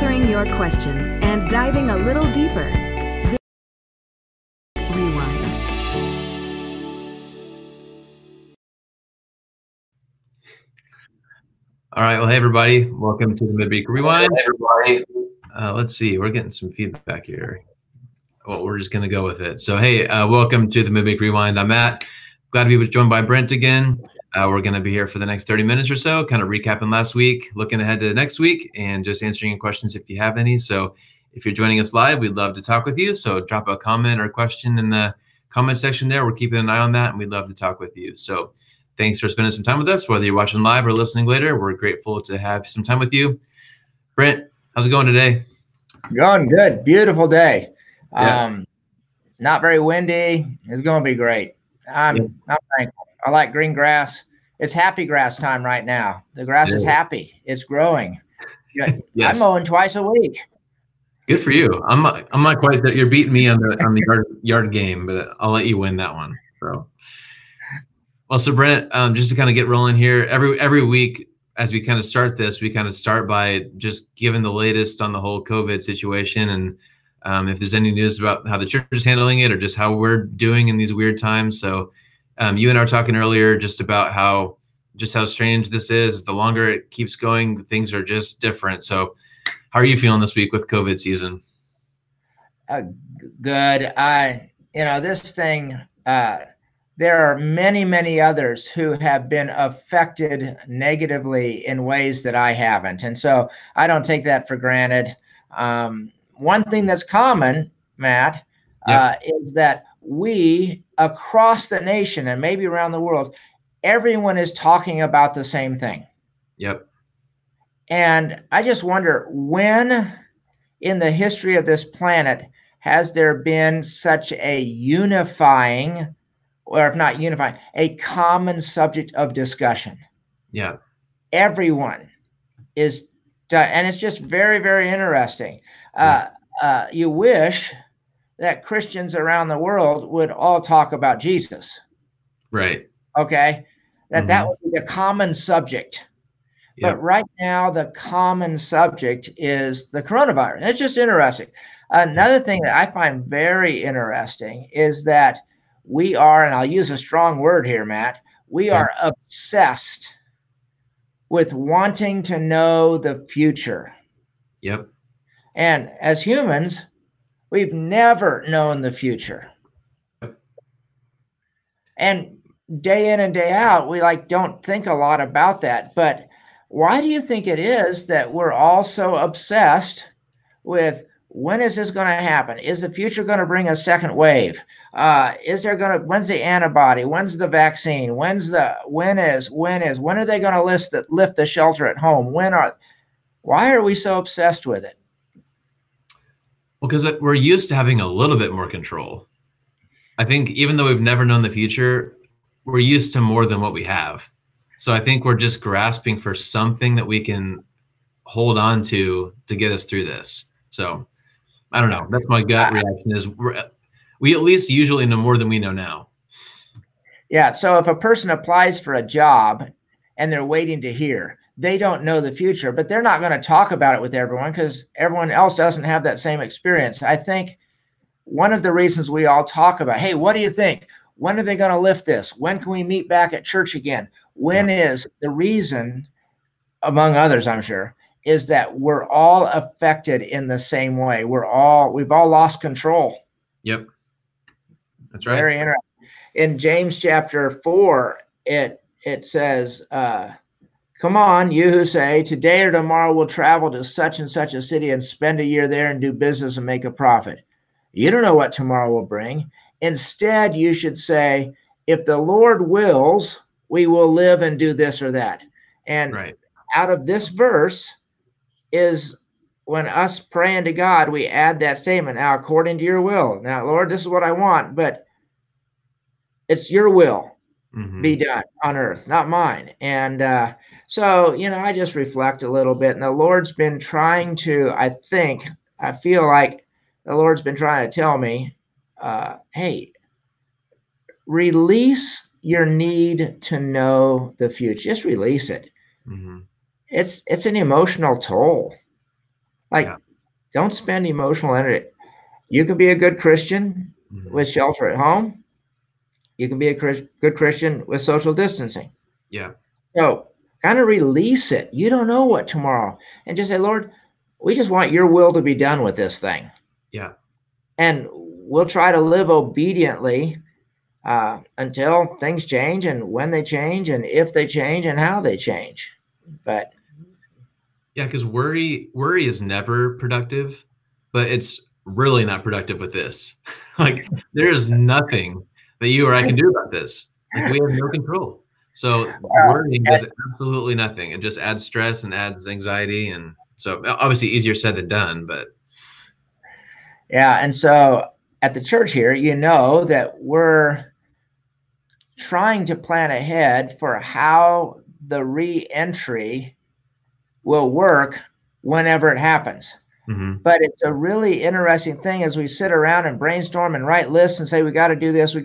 answering your questions and diving a little deeper. This Rewind. All right. Well, hey, everybody. Welcome to the Midweek Rewind. Hey, everybody. Let's see. We're getting some feedback here. Well, we're just going to go with it. So, hey, welcome to the Midweek Rewind. I'm Matt. Glad to be joined by Brent again. We're going to be here for the next 30 minutes or so, kind of recapping last week, looking ahead to next week, and just answering your questions if you have any. So if you're joining us live, we'd love to talk with you. So drop a comment or question in the comment section there. We're keeping an eye on that, and we'd love to talk with you. So thanks for spending some time with us, whether you're watching live or listening later. We're grateful to have some time with you. Brent, how's it going today? Going good. Beautiful day. Yeah. Not very windy. It's going to be great. I'm thankful. I like green grass. It's happy grass time right now. The grass is happy. It's growing. Yes. I'm mowing twice a week. Good for you. I'm not quite that. You're beating me on the yard game, but I'll let you win that one. So Brent, just to kind of get rolling here, every week as we kind of start this, we kind of start by just giving the latest on the whole COVID situation, and if there's any news about how the church is handling it or just how we're doing in these weird times. So you and I were talking earlier just about how strange this is. The longer it keeps going, things are just different. So how are you feeling this week with COVID season? Good. This thing, there are many, many others who have been affected negatively in ways that I haven't. And so I don't take that for granted. One thing that's common, Matt, is that we across the nation and maybe around the world, everyone is talking about the same thing. Yep. And I just wonder, when in the history of this planet has there been such a unifying, or if not unifying, a common subject of discussion? Yeah. Everyone is, and it's just very, very interesting. You wish that Christians around the world would all talk about Jesus. Right. Okay. That would be a common subject. Yep. But right now, the common subject is the coronavirus. It's just interesting. Another thing that I find very interesting is that we are, and I'll use a strong word here, Matt, we are obsessed with wanting to know the future. Yep. And as humans, we've never known the future. And day in and day out, we don't think a lot about that. But why do you think it is that we're all so obsessed with, when is this going to happen? Is the future going to bring a second wave? When's the antibody? When's the vaccine? When are they going to lift the shelter at home? Why are we so obsessed with it? Well, because we're used to having a little bit more control. I think even though we've never known the future, we're used to more than what we have. So I think we're just grasping for something that we can hold on to get us through this. So I don't know. That's my gut reaction is we at least usually know more than we know now. Yeah. So if a person applies for a job and they're waiting to hear, they don't know the future, but they're not going to talk about it with everyone because everyone else doesn't have that same experience. I think one of the reasons we all talk about, hey, what do you think? When are they going to lift this? When can we meet back at church again? When is the reason, among others, I'm sure, is that we're all affected in the same way. We've all lost control. Yep. That's right. Very interesting. In James chapter 4, it says, come on, you who say, today or tomorrow we'll travel to such and such a city and spend a year there and do business and make a profit. You don't know what tomorrow will bring. Instead, you should say, if the Lord wills, we will live and do this or that. And out of this verse is when us praying to God, we add that statement, now, according to your will. Now, Lord, this is what I want, but it's your will be done on earth, not mine. And so, I just reflect a little bit, and the Lord's been trying to, I feel like the Lord's been trying to tell me, hey, release your need to know the future. Just release it. It's an emotional toll. Like, don't spend emotional energy. You can be a good Christian with shelter at home. You can be a good Christian with social distancing. Yeah. So kind of release it. You don't know what tomorrow. And just say, Lord, we just want your will to be done with this thing. Yeah. And we'll try to live obediently until things change, and when they change, and if they change, and how they change. But yeah, because worry is never productive, but it's really not productive with this. Like, there's nothing that you or I can do about this. Like, we have no control. So worrying does absolutely nothing. It just adds stress and adds anxiety. And so obviously easier said than done, but. Yeah. And so at the church here, you know that we're trying to plan ahead for how the re-entry will work whenever it happens. But it's a really interesting thing as we sit around and brainstorm and write lists and say, we got to do this.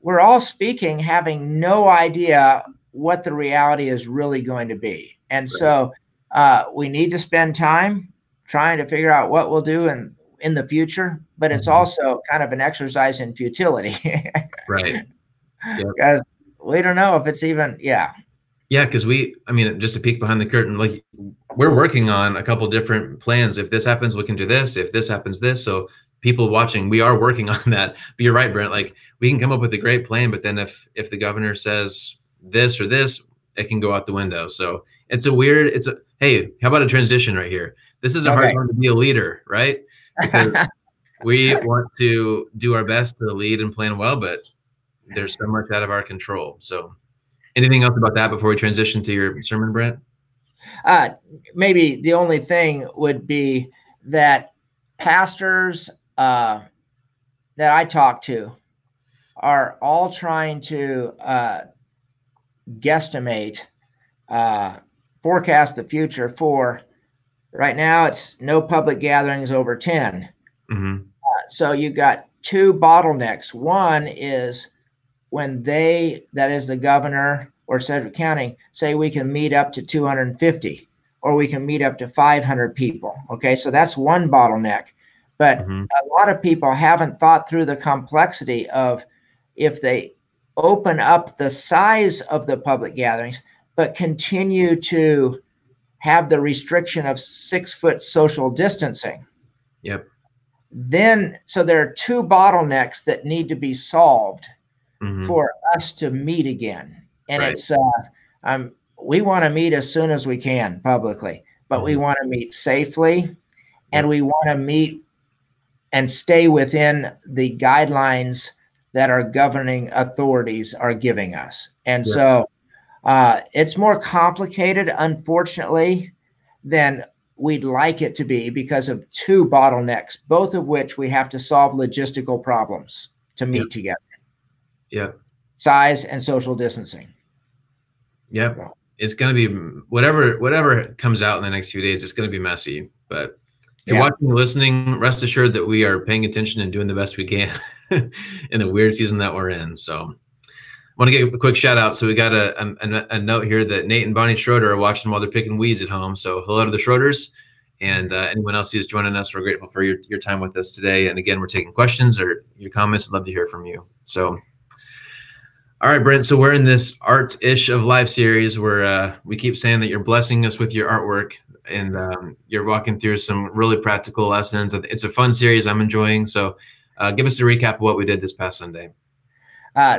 We're all speaking, having no idea what the reality is really going to be. And so we need to spend time trying to figure out what we'll do in the future, but it's also kind of an exercise in futility. Right. Because we don't know if it's even, Yeah, because just a peek behind the curtain, like, we're working on a couple different plans. If this happens, we can do this. If this happens, this. So people watching, we are working on that. But you're right, Brent. Like, we can come up with a great plan, but then if the governor says this or this, it can go out the window. So hey, how about a transition right here? This is a hard time to be a leader, right? Because we want to do our best to lead and plan well, but there's so much out of our control. So anything else about that before we transition to your sermon, Brent? Maybe the only thing would be that pastors that I talk to are all trying to guesstimate, forecast the future for. Right now, it's no public gatherings over 10. So you've got two bottlenecks. One is when that is the governor or Sedgwick County, say we can meet up to 250 or we can meet up to 500 people. Okay, so that's one bottleneck. But a lot of people haven't thought through the complexity of if they open up the size of the public gatherings, but continue to have the restriction of 6-foot social distancing. Then, so there are two bottlenecks that need to be solved for us to meet again. And it's, we want to meet as soon as we can publicly, but we want to meet safely and we want to meet and stay within the guidelines that our governing authorities are giving us. And so it's more complicated, unfortunately, than we'd like it to be because of two bottlenecks, both of which we have to solve logistical problems to meet together. Size and social distancing. It's going to be whatever comes out in the next few days, it's going to be messy, but if you're watching and listening, rest assured that we are paying attention and doing the best we can in the weird season that we're in. So I want to give a quick shout out. So we got a note here that Nate and Bonnie Schroeder are watching while they're picking weeds at home. So hello to the Schroeders and anyone else who's joining us. We're grateful for your time with us today. And again, we're taking questions or your comments. I'd love to hear from you. So, all right, Brent. So we're in this Art-ish of Life series where we keep saying that you're blessing us with your artwork and you're walking through some really practical lessons. It's a fun series I'm enjoying. So give us a recap of what we did this past Sunday.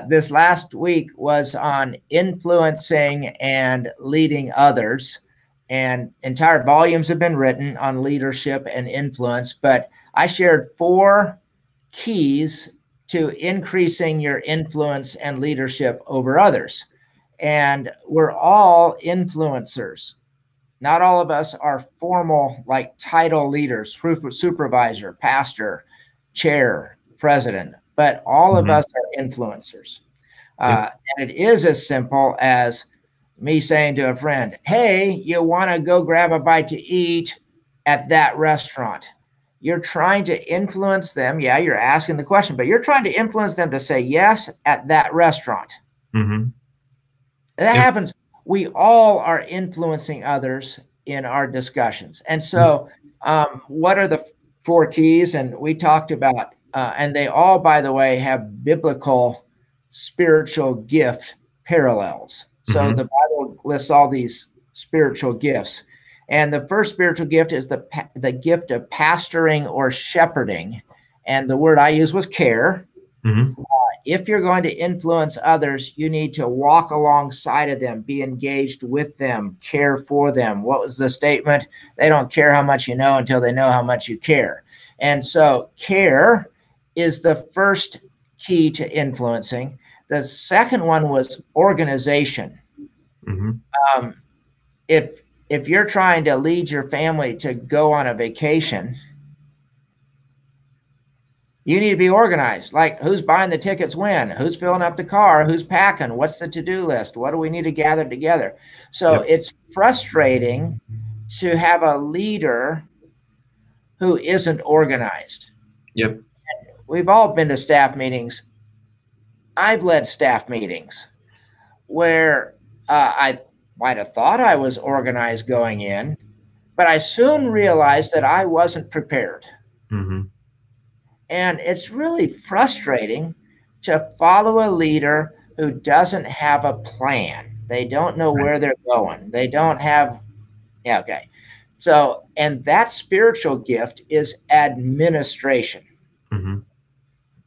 This last week was on influencing and leading others, and entire volumes have been written on leadership and influence, but I shared 4 keys to increasing your influence and leadership over others. And we're all influencers. Not all of us are formal, like title leaders, supervisor, pastor, chair, president, but all of us are influencers. And it is as simple as me saying to a friend, hey, you want to go grab a bite to eat at that restaurant? You're trying to influence them. Yeah, you're asking the question, but you're trying to influence them to say yes at that restaurant. That happens. We all are influencing others in our discussions. And so what are the 4 keys? And we talked about, and they all, by the way, have biblical spiritual gift parallels. So the Bible lists all these spiritual gifts. And the first spiritual gift is the gift of pastoring or shepherding. And the word I used was care. If you're going to influence others, you need to walk alongside of them, be engaged with them, care for them. What was the statement? They don't care how much you know until they know how much you care. And so care is the first key to influencing. The second one was organization. If you're trying to lead your family to go on a vacation, you need to be organized. Like, who's buying the tickets when? Who's filling up the car? Who's packing? What's the to-do list? What do we need to gather together? So it's frustrating to have a leader who isn't organized. We've all been to staff meetings. I've led staff meetings where I might have thought I was organized going in, but I soon realized that I wasn't prepared. And it's really frustrating to follow a leader who doesn't have a plan. They don't know where they're going. They don't have, So, and that spiritual gift is administration.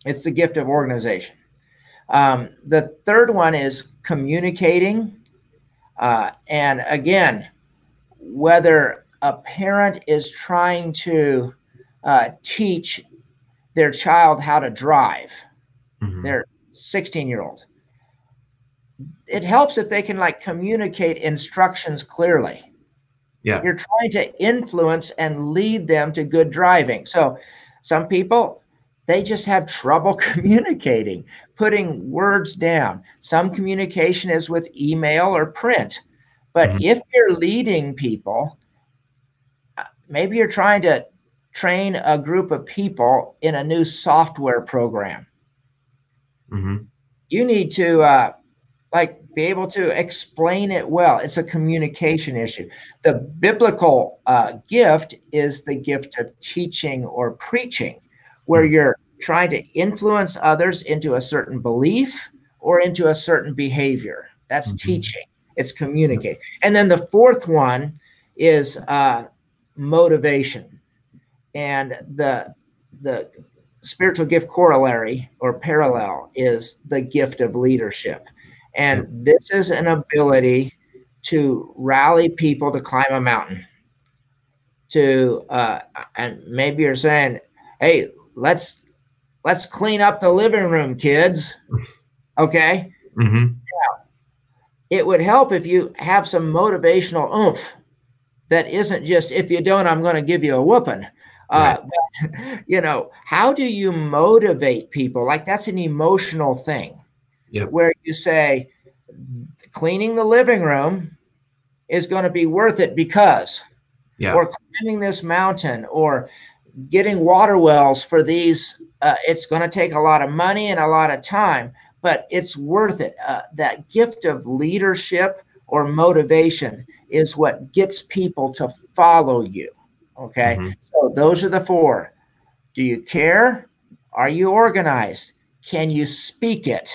It's the gift of organization. The third one is communicating. And again, whether a parent is trying to teach their child how to drive, their 16-year-old, it helps if they can communicate instructions clearly. You're trying to influence and lead them to good driving. So some people, they just have trouble communicating, putting words down. Some communication is with email or print. But if you're leading people, maybe you're trying to train a group of people in a new software program. You need to be able to explain it well. It's a communication issue. The biblical gift is the gift of teaching or preaching, where you're trying to influence others into a certain belief or into a certain behavior. That's teaching. It's communicating. And then the fourth one is motivation. And the spiritual gift corollary or parallel is the gift of leadership. And this is an ability to rally people to climb a mountain. And maybe you're saying, hey, let's clean up the living room, kids. Okay? It would help if you have some motivational oomph that isn't just, if you don't, I'm going to give you a whooping. But, how do you motivate people? That's an emotional thing. Where you say, cleaning the living room is going to be worth it because, or climbing this mountain, or getting water wells for these, it's going to take a lot of money and a lot of time, but it's worth it. That gift of leadership or motivation is what gets people to follow you. Okay. So those are the 4. Do you care? Are you organized? Can you speak it?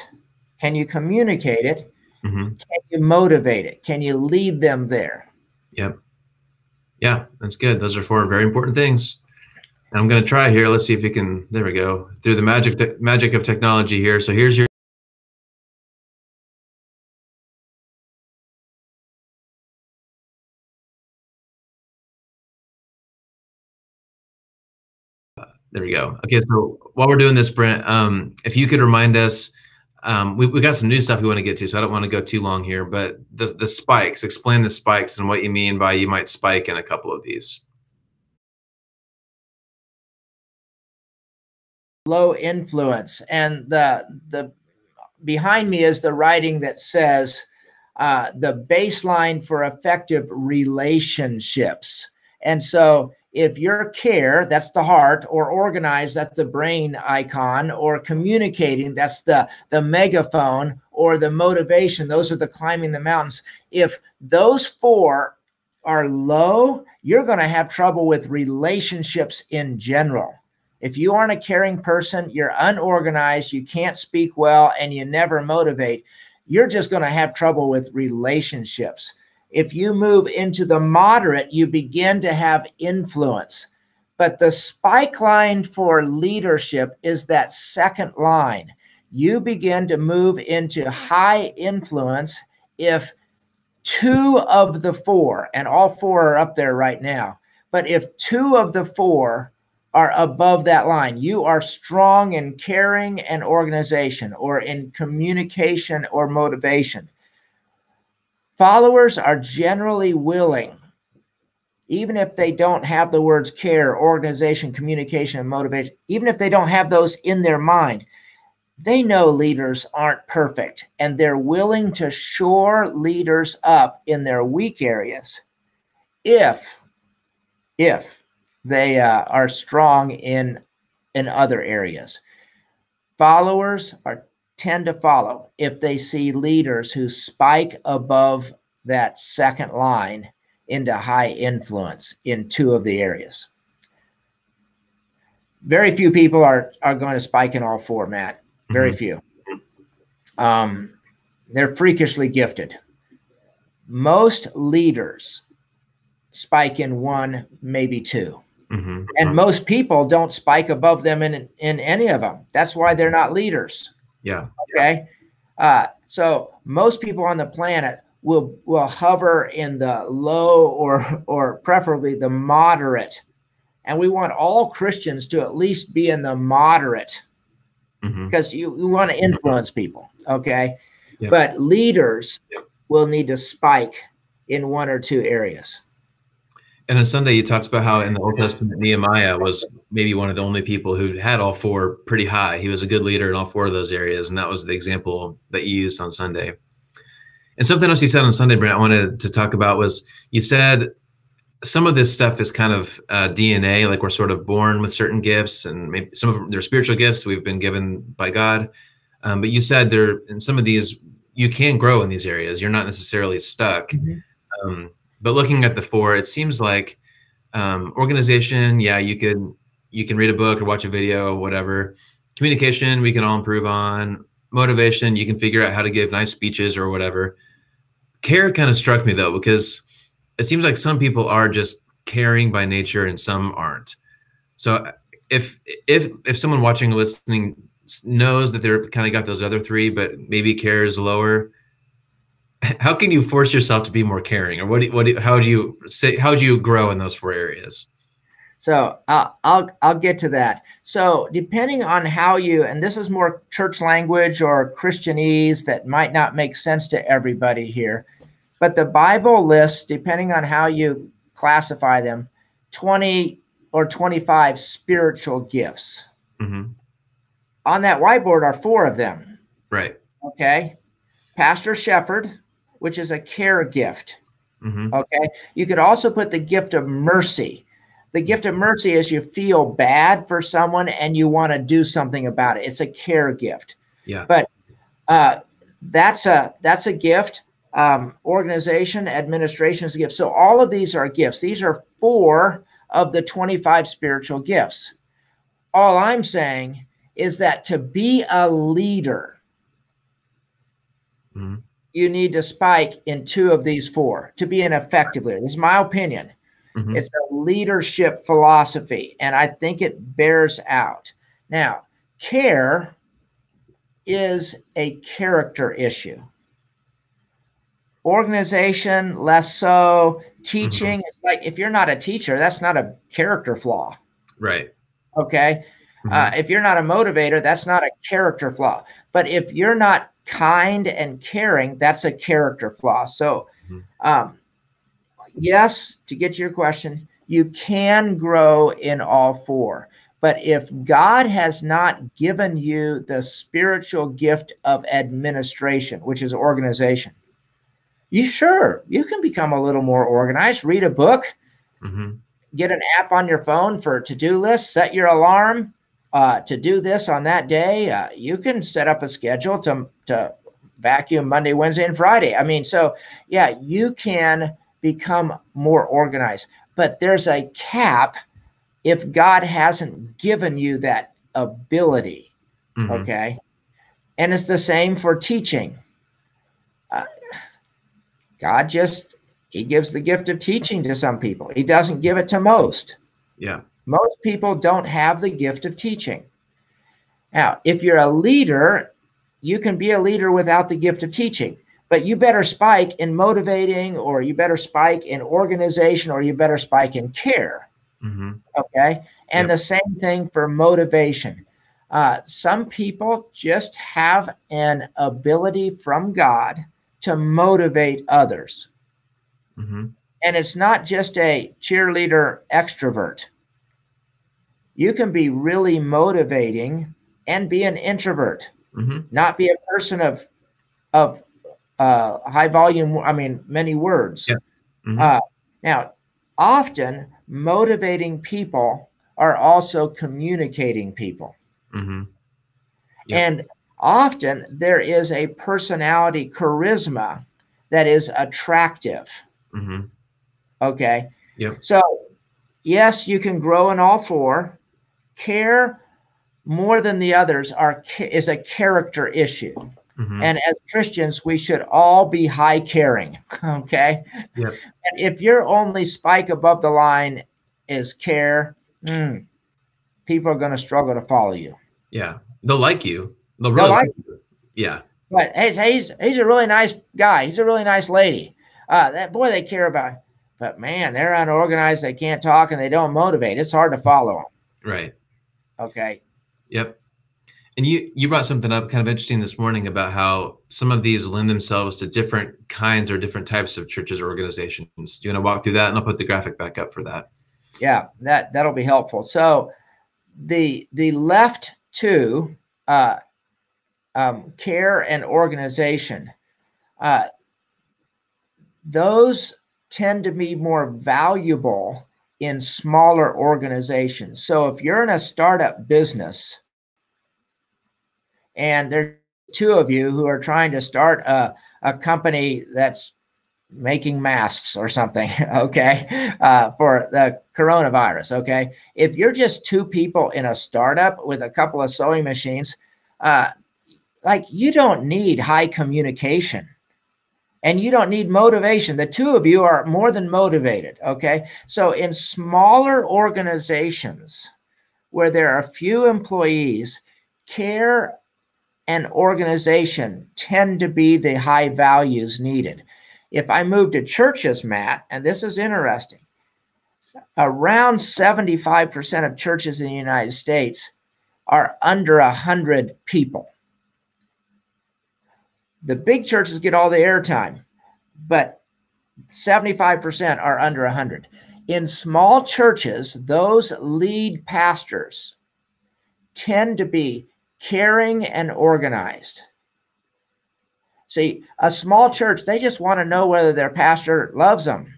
Can you communicate it? Can you motivate it? Can you lead them there? Yeah, that's good. Those are 4 very important things. And I'm going to try here. Let's see if we can, there we go, through the magic of technology here. So here's your there we go. Okay, so while we're doing this, Brent, if you could remind us, we got some new stuff we want to get to, so I don't want to go too long here, but the spikes, explain the spikes and what you mean by you might spike in a couple of these. Low influence. And the behind me is the writing that says the baseline for effective relationships. And so if your care, that's the heart, or organized, that's the brain icon, or communicating, that's the megaphone, or the motivation, those are the climbing the mountains. If those 4 are low, you're going to have trouble with relationships in general. If you aren't a caring person, you're unorganized, you can't speak well, and you never motivate, you're just going to have trouble with relationships. If you move into the moderate, you begin to have influence. But the spike line for leadership is that second line. You begin to move into high influence if 2 of the 4, and all 4 are up there right now, but if 2 of the 4 are above that line, you are strong in caring and organization, or in communication or motivation. Followers are generally willing, even if they don't have the words care, organization, communication, and motivation, even if they don't have those in their mind, they know leaders aren't perfect, and they're willing to shore leaders up in their weak areas if they are strong in other areas. Followers tend to follow if they see leaders who spike above that second line into high influence in 2 of the areas. Very few people are going to spike in all 4, Matt. Very few. They're freakishly gifted. Most leaders spike in 1, maybe 2. And most people don't spike above them in any of them. That's why they're not leaders. Yeah. Okay. So most people on the planet will hover in the low or preferably the moderate. And we want all Christians to at least be in the moderate, because you want to influence people. Okay. Yep. But leaders will need to spike in 1 or 2 areas. And on Sunday, you talked about how in the Old Testament, Nehemiah was maybe one of the only people who had all 4 pretty high. He was a good leader in all 4 of those areas. And that was the example that you used on Sunday. And something else you said on Sunday, Brent, I wanted to talk about was, you said some of this stuff is kind of DNA, like we're sort of born with certain gifts, and maybe some of them, they're spiritual gifts we've been given by God. But you said in some of these, you can grow in these areas. You're not necessarily stuck. But looking at the 4, it seems like organization, yeah, you can read a book or watch a video, whatever. Communication, we can all improve on. Motivation, you can figure out how to give nice speeches or whatever. Care kind of struck me, though, because it seems like some people are just caring by nature and some aren't. So if someone watching or listening knows that they're kind of got those other 3, but maybe care is lower, how can you force yourself to be more caring, or how do you grow in those 4 areas? So I'll get to that. So depending on how you, and this is more church language or Christianese that might not make sense to everybody here, but the Bible lists, depending on how you classify them, 20 or 25 spiritual gifts. On that whiteboard are 4 of them. Right. Okay. Pastor shepherd, which is a care gift. Okay. You could also put the gift of mercy. The gift of mercy is you feel bad for someone and you want to do something about it. It's a care gift. Yeah. But that's a gift. Organization, administration is a gift. So all of these are gifts. These are 4 of the 25 spiritual gifts. All I'm saying is that to be a leader, you need to spike in 2 of these 4 to be an effective leader. This is my opinion. It's a leadership philosophy, and I think it bears out. Now, care is a character issue. Organization, less so. Teaching, it's like, if you're not a teacher, that's not a character flaw. Right. Okay. If you're not a motivator, that's not a character flaw. But if you're not kind and caring, that's a character flaw. So, yes, to get to your question, you can grow in all 4. But if God has not given you the spiritual gift of administration, which is organization, you can become a little more organized. Read a book, get an app on your phone for to-do lists, set your alarm to do this on that day. You can set up a schedule to vacuum Monday, Wednesday, and Friday. I mean, so yeah, you can become more organized. But there's a cap if God hasn't given you that ability. Okay. And it's the same for teaching. God he gives the gift of teaching to some people. He doesn't give it to most. Yeah. Most people don't have the gift of teaching. Now, if you're a leader, you can be a leader without the gift of teaching, but you better spike in motivating, or you better spike in organization, or you better spike in care. Okay. And the same thing for motivation. Some people just have an ability from God to motivate others. And it's not just a cheerleader extrovert. You can be really motivating and be an introvert, not be a person of high volume, many words. Now, often motivating people are also communicating people. And often there is a personality charisma that is attractive. Okay. So yes, you can grow in all four. Care more than the others is a character issue. And as Christians, we should all be high caring. Okay. And if your only spike above the line is care, people are going to struggle to follow you. Yeah. They'll like you. They'll really like you. Yeah. But he's a really nice guy. He's a really nice lady. That boy, they care about. But man, they're unorganized. They can't talk and they don't motivate. It's hard to follow them. Right. Okay. Yep. And you brought something up kind of interesting this morning about how some of these lend themselves to different kinds or different types of churches or organizations. Do you want to walk through that? And I'll put the graphic back up for that. Yeah, that'll be helpful. So the left two, care and organization, those tend to be more valuable in smaller organizations. So if you're in a startup business and there's two of you who are trying to start a company that's making masks or something, okay, for the coronavirus, okay? If you're just two people in a startup with a couple of sewing machines, you don't need high communication. And you don't need motivation. The two of you are more than motivated, okay? So in smaller organizations where there are few employees, care and organization tend to be the high values needed. If I move to churches, Matt, and this is interesting, around 75% of churches in the United States are under 100 people. The big churches get all the airtime, but 75% are under 100. In small churches, those lead pastors tend to be caring and organized. See, a small church, they just want to know whether their pastor loves them,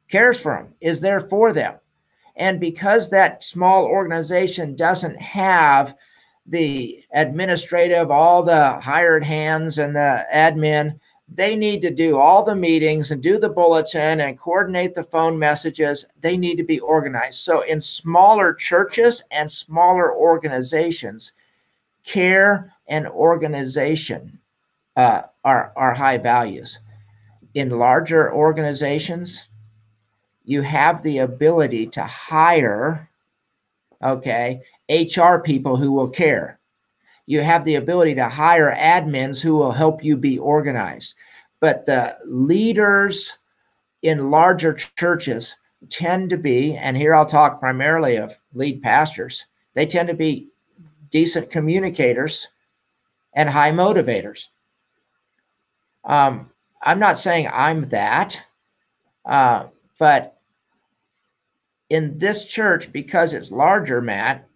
cares for them, is there for them. And because that small organization doesn't have the administrative, all the hired hands and the admin, they need to do all the meetings and do the bulletin and coordinate the phone messages. They need to be organized. So in smaller churches and smaller organizations, care and organization are high values. In larger organizations, you have the ability to hire, okay, HR people who will care. You have the ability to hire admins who will help you be organized. But the leaders in larger churches tend to be, and here I'll talk primarily of lead pastors, they tend to be decent communicators and high motivators. I'm not saying I'm that, but in this church, because it's larger, Matt,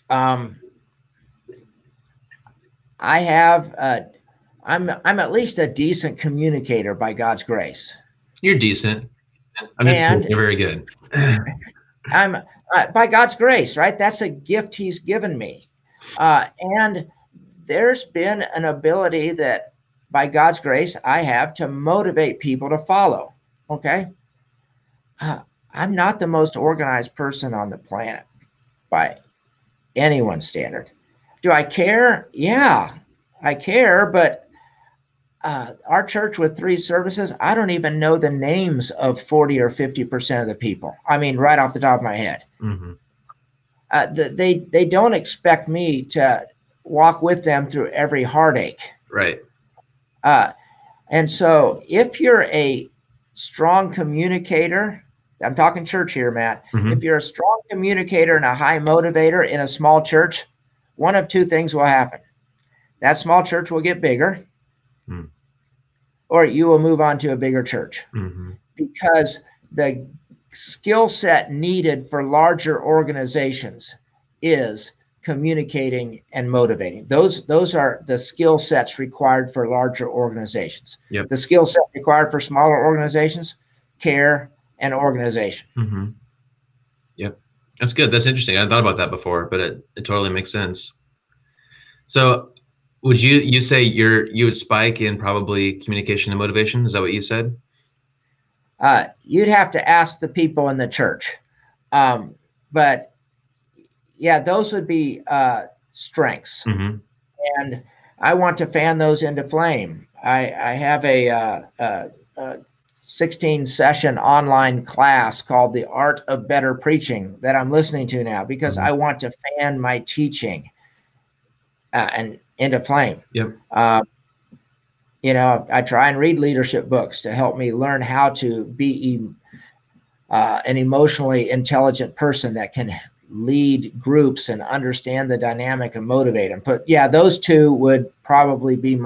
I'm at least a decent communicator by God's grace. You're decent. You're very good. I'm by God's grace, right? That's a gift He's given me. And there's been an ability that by God's grace I have to motivate people to follow. Okay. I'm not the most organized person on the planet by anyone's standard. Do I care? Yeah, I care, but our church with 3 services, I don't even know the names of 40 or 50% of the people. I mean, right off the top of my head. Mm-hmm. They don't expect me to walk with them through every heartache. Right. And so if you're a strong communicator, I'm talking church here, Matt. Mm-hmm. If you're a strong communicator and a high motivator in a small church, one of 2 things will happen. That small church will get bigger, or you will move on to a bigger church, because the skill set needed for larger organizations is communicating and motivating. Those are the skill sets required for larger organizations. Yep. The skill set required for smaller organizations, care and organization. Mm-hmm. Yep. That's good. That's interesting. I hadn't thought about that before, but it totally makes sense. So would you say you would spike in probably communication and motivation? Is that what you said? You'd have to ask the people in the church. But yeah, those would be strengths. Mm-hmm. And I want to fan those into flame. I have a 16-session online class called The Art of Better Preaching that I'm listening to now, because I want to fan my teaching and into flame. Yep. You know, I try and read leadership books to help me learn how to be an emotionally intelligent person that can lead groups and understand the dynamic and motivate them. But yeah, those 2 would probably be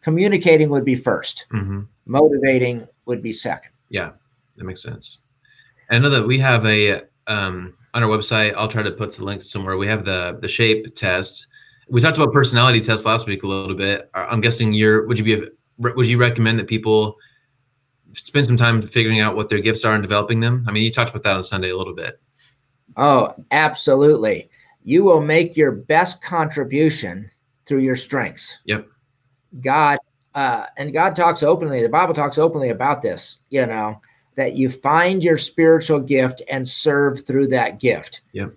communicating would be first. Mm-hmm. Motivating would be second. Yeah, that makes sense. I know that we have a on our website, I'll try to put the link somewhere. We have the SHAPE test. We talked about personality tests last week a little bit. I'm guessing would you recommend that people spend some time figuring out what their gifts are and developing them? I mean, you talked about that on Sunday a little bit. Oh, absolutely. You will make your best contribution through your strengths. Yep. God talks openly, the Bible talks openly about this, you know, that you find your spiritual gift and serve through that gift. Yep.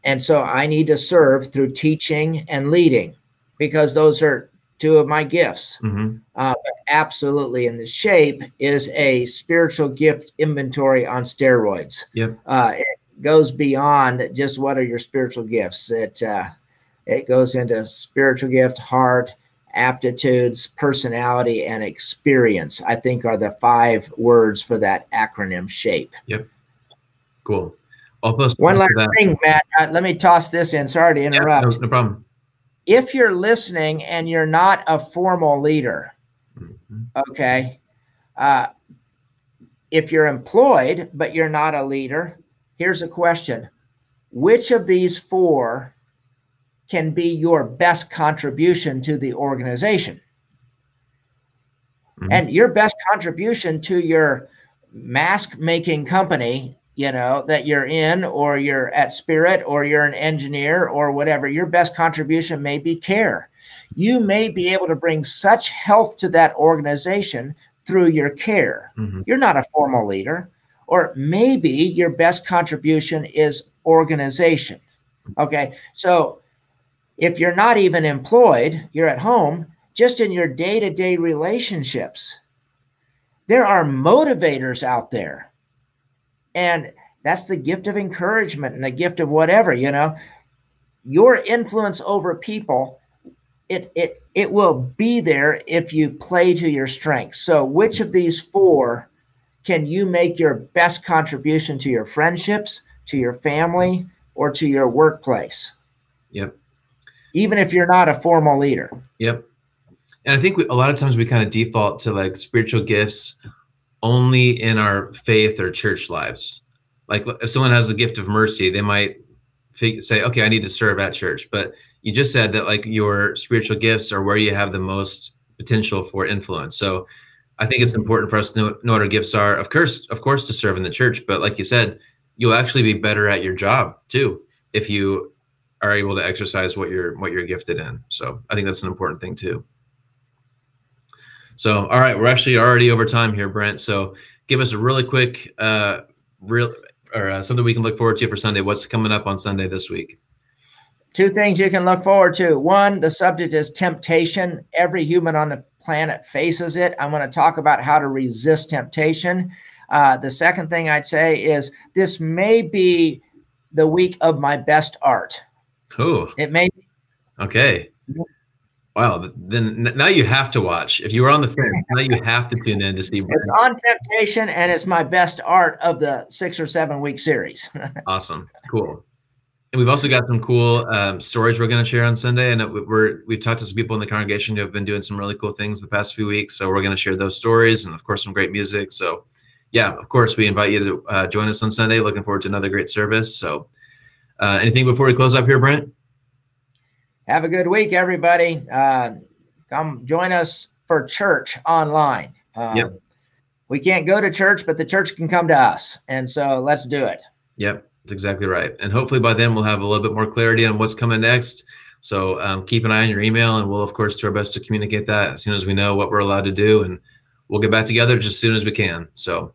And so I need to serve through teaching and leading, because those are 2 of my gifts. Mm-hmm. But absolutely. And the SHAPE is a spiritual gift inventory on steroids. Yep. It goes beyond just what are your spiritual gifts. It goes into spiritual gift, heart, aptitudes, personality, and experience, I think, are the 5 words for that acronym SHAPE. Yep. Cool. I'll post one last thing, Matt. Let me toss this in. Sorry to interrupt. Yeah, no problem. If you're listening and you're not a formal leader, okay, if you're employed but you're not a leader, here's a question. Which of these 4 can be your best contribution to the organization? And your best contribution to your mask making company, you know, that you're in, or you're at Spirit, or you're an engineer or whatever, your best contribution may be care. You may be able to bring such health to that organization through your care. You're not a formal leader. Or maybe your best contribution is organization. Okay. So if you're not even employed, you're at home, just in your day-to-day relationships, there are motivators out there. And that's the gift of encouragement and the gift of whatever, you know. Your influence over people, it will be there if you play to your strengths. So which of these 4 can you make your best contribution to your friendships, to your family, or to your workplace? Yep. Even if you're not a formal leader. Yep. And I think a lot of times we kind of default to like spiritual gifts only in our faith or church lives. Like if someone has the gift of mercy, they might say, okay, I need to serve at church. But you just said that like your spiritual gifts are where you have the most potential for influence. So I think it's important for us to know what our gifts are, of course, to serve in the church. But like you said, you'll actually be better at your job too if you are able to exercise what you're gifted in. So I think that's an important thing too. So, all right, we're actually already over time here, Brent. So give us a really quick, something we can look forward to for Sunday. What's coming up on Sunday this week? Two things you can look forward to. One, the subject is temptation. Every human on the planet faces it. I'm going to talk about how to resist temptation. The second thing I'd say is this may be the week of my best art. Oh, it may be. Okay. Wow. Then now you have to watch. If you were on the fence, now you have to tune in to see. It's on temptation, and it's my best art of the 6 or 7 week series. Awesome. Cool. And we've also got some cool stories we're going to share on Sunday. And we've talked to some people in the congregation who have been doing some really cool things the past few weeks. So we're going to share those stories and, of course, some great music. So, yeah, of course, we invite you to join us on Sunday. Looking forward to another great service. So anything before we close up here, Brent? Have a good week, everybody. Come join us for church online. Yep. We can't go to church, but the church can come to us. And so let's do it. Yep. That's exactly right. And hopefully by then we'll have a little bit more clarity on what's coming next. So keep an eye on your email, and we'll, of course, do our best to communicate that as soon as we know what we're allowed to do. And we'll get back together just as soon as we can. So,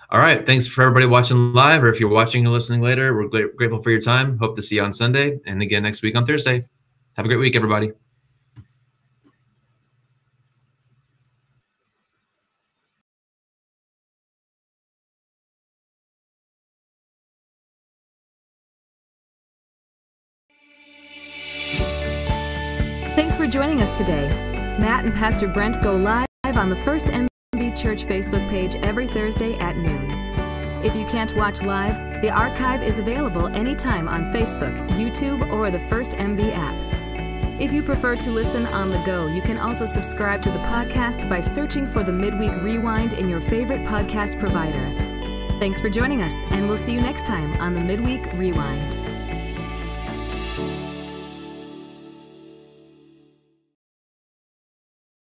all right. Thanks for everybody watching live, or if you're watching or listening later, we're grateful for your time. Hope to see you on Sunday and again next week on Thursday. Have a great week, everybody. Thanks for joining us today. Matt and Pastor Brent go live on the First MB Church Facebook page every Thursday at noon. If you can't watch live, the archive is available anytime on Facebook, YouTube, or the First MB app. If you prefer to listen on the go, you can also subscribe to the podcast by searching for the Midweek Rewind in your favorite podcast provider. Thanks for joining us, and we'll see you next time on the Midweek Rewind.